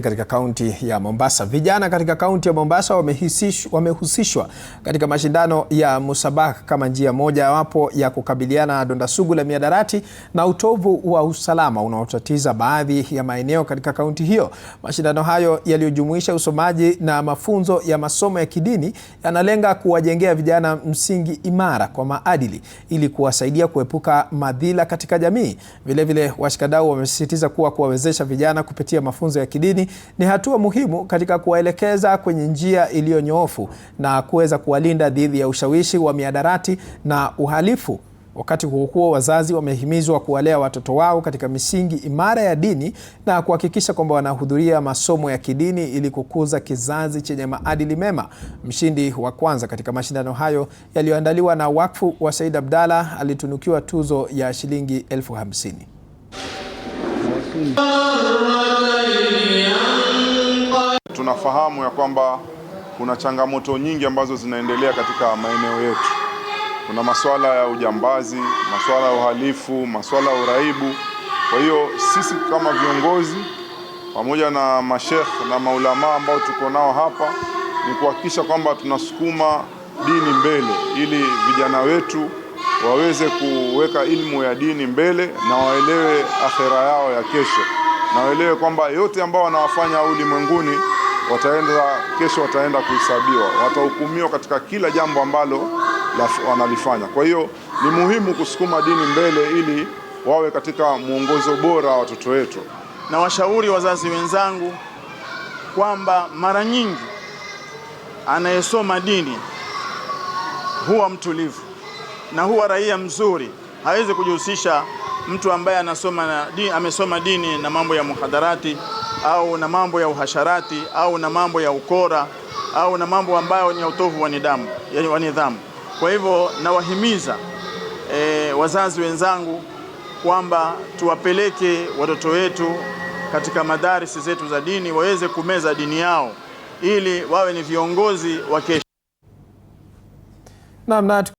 Katika kaunti ya Mombasa, vijana katika kaunti ya Mombasa wamehusishwa katika mashindano ya Musabaka kama njia moja wapo ya kukabiliana na donda sugu la mihadarati na utovu wa usalama unaotatiza baadhi ya maeneo katika kaunti hiyo. Mashindano hayo yaliyojumuisha usomaji na mafunzo ya masomo ya kidini yanalenga kuwajengea vijana msingi imara kwa maadili ili kuwasaidia kuepuka madhila katika jamii. Vilevile washikadau wamesisitiza kuwa kuwawezesha vijana kupitia mafunzo ya kidini ni hatua muhimu katika kuwaelekeza kwenye njia iliyonyoofu na kuweza kuwalinda dhidi ya ushawishi wa mihadarati na uhalifu. Wakati huo wazazi wamehimizwa kuwalea watoto wao katika misingi imara ya dini na kuhakikisha kwamba wanahudhuria masomo ya kidini ili kukuza kizazi chenye maadili mema. Mshindi wa kwanza katika mashindano hayo yaliyoandaliwa na wakfu wa Said Abdalla alitunukiwa tuzo ya shilingi 50,000. Tunafahamu ya kwamba kuna changamoto nyingi ambazo zinaendelea katika maeneo yetu. Kuna masuala ya ujambazi, masuala ya uhalifu, masuala ya uraibu. Kwa hiyo sisi kama viongozi pamoja na mashekh na maulama ambao tuko nao hapa ni kuhakikisha kwamba tunasukuma dini mbele ili vijana wetu waweze kuweka ilmu ya dini mbele na waelewe akhera yao ya kesho. Na waelewe kwamba yote ambao wanawafanya ulimwenguni kesho wataenda kuhesabiwa, watahukumiwa katika kila jambo ambalo wanalifanya. Kwa hiyo ni muhimu kusukuma dini mbele ili wawe katika mwongozo bora wa watoto wetu. Na washauri wazazi wenzangu kwamba mara nyingi anayesoma dini huwa mtulivu na huwa raia mzuri. Hawezi kujihusisha mtu ambaye amesoma dini na mambo ya muhadarati au na mambo ya uhasharati au na mambo ya ukora au na mambo ambayo ni ya utovu wa nidhamu. Kwa hivyo nawahimiza wazazi wenzangu kwamba tuwapeleke watoto wetu katika madarisi zetu za dini waweze kumeza dini yao ili wawe ni viongozi wa kesho.